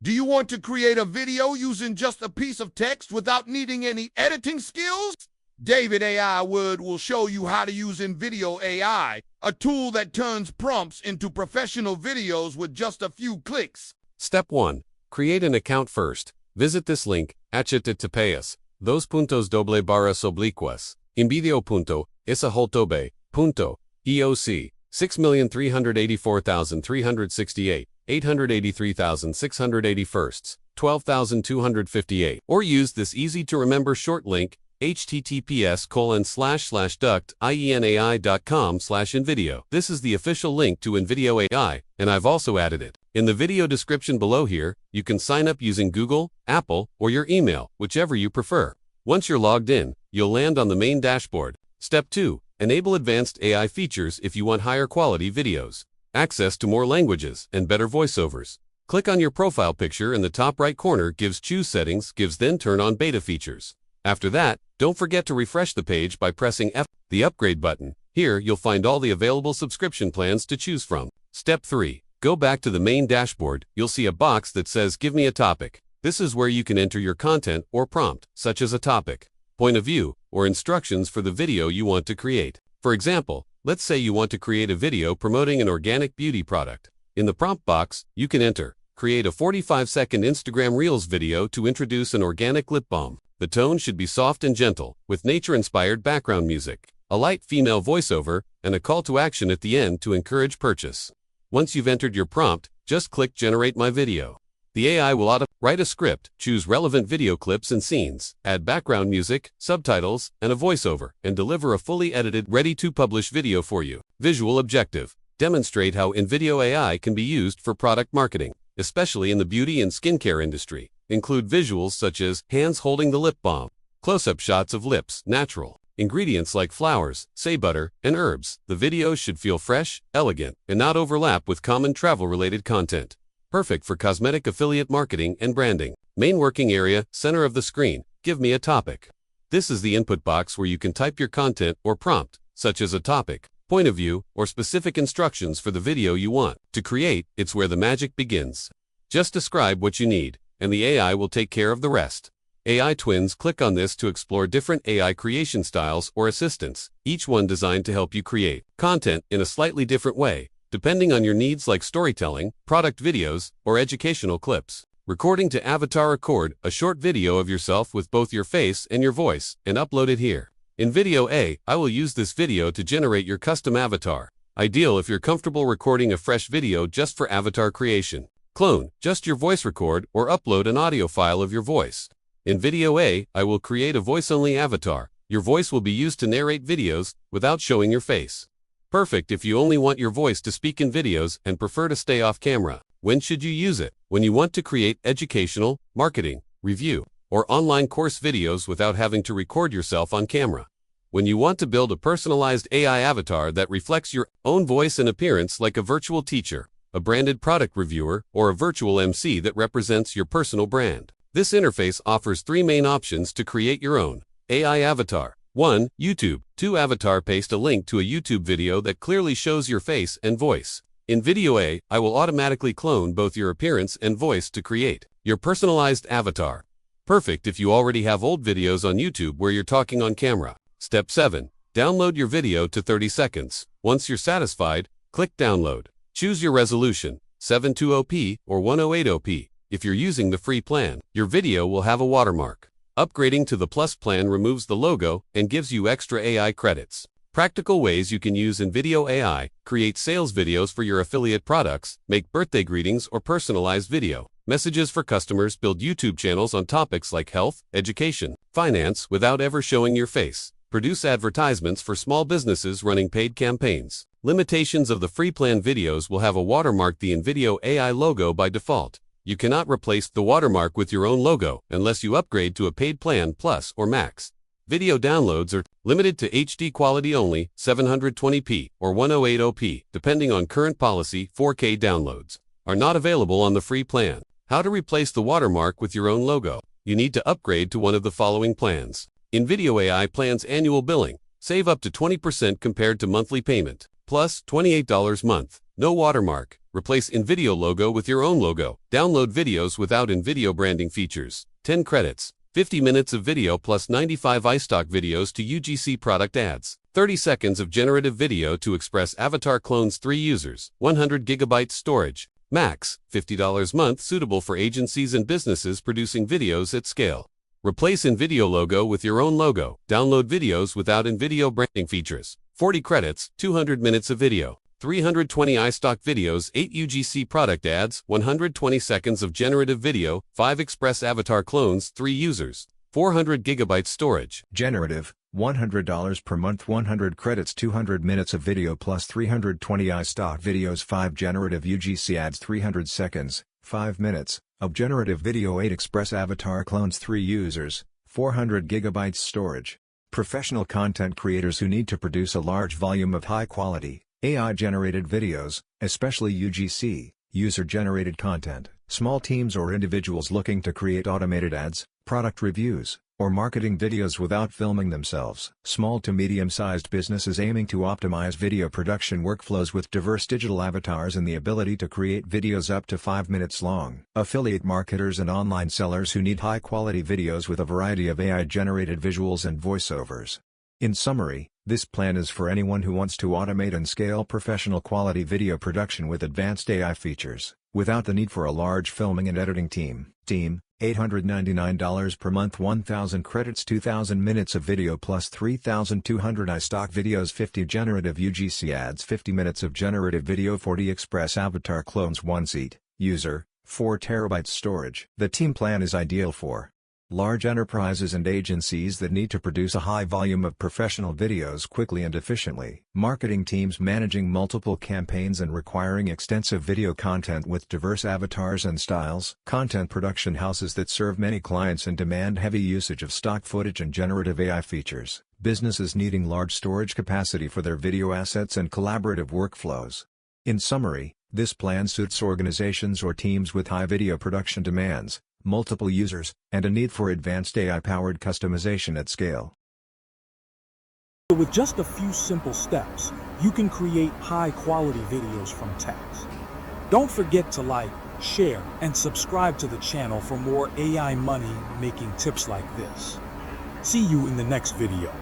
Do you want to create a video using just a piece of text without needing any editing skills? David AI Wood will show you how to use InVideo AI, a tool that turns prompts into professional videos with just a few clicks. Step 1. Create an account first. Visit this link, https invideo.ai/eoc 6,384,368 883,680 12,258, or use this easy-to-remember short link, https://duct.inai.com/invideo. This is the official link to InVideo AI, and I've also added it. In the video description below here, you can sign up using Google, Apple, or your email, whichever you prefer. Once you're logged in, you'll land on the main dashboard. Step 2. Enable advanced AI features if you want higher quality videos, access to more languages, and better voiceovers. Click on your profile picture in the top right corner, choose settings, then turn on beta features. After that, don't forget to refresh the page by pressing the upgrade button. Here, you'll find all the available subscription plans to choose from. Step 3. Go back to the main dashboard. You'll see a box that says Give me a topic. This is where you can enter your content or prompt, such as a topic, point of view, or instructions for the video you want to create. For example, let's say you want to create a video promoting an organic beauty product. In the prompt box, you can enter, create a 45-second Instagram Reels video to introduce an organic lip balm. The tone should be soft and gentle, with nature-inspired background music, a light female voiceover, and a call to action at the end to encourage purchase. Once you've entered your prompt, just click Generate My Video. The AI will write a script, choose relevant video clips and scenes, add background music, subtitles, and a voiceover, and deliver a fully edited, ready-to-publish video for you. Visual objective: demonstrate how InVideo AI can be used for product marketing, especially in the beauty and skincare industry. Include visuals such as hands holding the lip balm, close-up shots of lips, natural, ingredients like flowers, shea butter, and herbs. The video should feel fresh, elegant, and not overlap with common travel-related content. Perfect for cosmetic affiliate marketing and branding. Main working area, center of the screen, give me a topic. This is the input box where you can type your content or prompt, such as a topic, point of view, or specific instructions for the video you want to create. It's where the magic begins. Just describe what you need, and the AI will take care of the rest. AI Twins, click on this to explore different AI creation styles or assistants, each one designed to help you create content in a slightly different way, depending on your needs, like storytelling, product videos, or educational clips. Recording to avatar: record a short video of yourself with both your face and your voice, and upload it here. InVideo AI will use this video to generate your custom avatar, ideal if you're comfortable recording a fresh video just for avatar creation. Clone just your voice, record or upload an audio file of your voice. InVideo AI will create a voice-only avatar. Your voice will be used to narrate videos without showing your face. Perfect if you only want your voice to speak in videos and prefer to stay off camera. When should you use it? When you want to create educational, marketing, review, or online course videos without having to record yourself on camera. When you want to build a personalized AI avatar that reflects your own voice and appearance, like a virtual teacher, a branded product reviewer, or a virtual MC that represents your personal brand. This interface offers 3 main options to create your own AI avatar. 1. YouTube. 2. Avatar. Paste a link to a YouTube video that clearly shows your face and voice. InVideo AI will automatically clone both your appearance and voice to create your personalized avatar. Perfect if you already have old videos on YouTube where you're talking on camera. Step 7. Download your video to 30 seconds. Once you're satisfied, click Download. Choose your resolution, 720p or 1080p. If you're using the free plan, your video will have a watermark. Upgrading to the Plus plan removes the logo and gives you extra AI credits. Practical ways you can use InVideo AI: create sales videos for your affiliate products, make birthday greetings or personalized video messages for customers, build YouTube channels on topics like health, education, finance without ever showing your face, produce advertisements for small businesses running paid campaigns. Limitations of the free plan: videos will have a watermark, the InVideo AI logo by default. You cannot replace the watermark with your own logo unless you upgrade to a paid plan Plus or Max. Video downloads are limited to HD quality only, 720p or 1080p, depending on current policy. 4K downloads are not available on the free plan. How to replace the watermark with your own logo? You need to upgrade to one of the following plans. InVideo AI plans annual billing. Save up to 20% compared to monthly payment. Plus $28 month. No watermark. Replace InVideo logo with your own logo. Download videos without InVideo branding features. 10 credits. 50 minutes of video plus 95 iStock videos to UGC product ads. 30 seconds of generative video to Express Avatar clones 3 users. 100 gigabytes storage. Max, $50 month, suitable for agencies and businesses producing videos at scale. Replace InVideo logo with your own logo. Download videos without InVideo branding features. 40 credits, 200 minutes of video. 320 iStock videos, 8 UGC product ads, 120 seconds of generative video, 5 Express Avatar clones, 3 users. 400 gigabytes storage. Generative, $100 per month, 100 credits, 200 minutes of video plus 320 iStock videos, 5 generative UGC ads, 300 seconds, 5 minutes, of generative video, 8 Express Avatar clones, 3 users, 400 gigabytes storage. Professional content creators who need to produce a large volume of high-quality, AI-generated videos, especially UGC, user-generated content. Small teams or individuals looking to create automated ads, product reviews, or marketing videos without filming themselves. Small to medium-sized businesses aiming to optimize video production workflows with diverse digital avatars and the ability to create videos up to 5 minutes long. Affiliate marketers and online sellers who need high-quality videos with a variety of AI-generated visuals and voiceovers. In summary, this plan is for anyone who wants to automate and scale professional quality video production with advanced AI features, without the need for a large filming and editing team. $899 per month, 1,000 credits, 2,000 minutes of video plus 3,200 iStock videos, 50 generative UGC ads, 50 minutes of generative video, 40 Express Avatar clones, 1 seat, user, 4 terabytes storage. The team plan is ideal for large enterprises and agencies that need to produce a high volume of professional videos quickly and efficiently. Marketing teams managing multiple campaigns and requiring extensive video content with diverse avatars and styles. Content production houses that serve many clients and demand heavy usage of stock footage and generative AI features. Businesses needing large storage capacity for their video assets and collaborative workflows. In summary, this plan suits organizations or teams with high video production demands, multiple users, and a need for advanced AI-powered customization at scale. With just a few simple steps, you can create high-quality videos from text. Don't forget to like, share, and subscribe to the channel for more AI money-making tips like this. See you in the next video.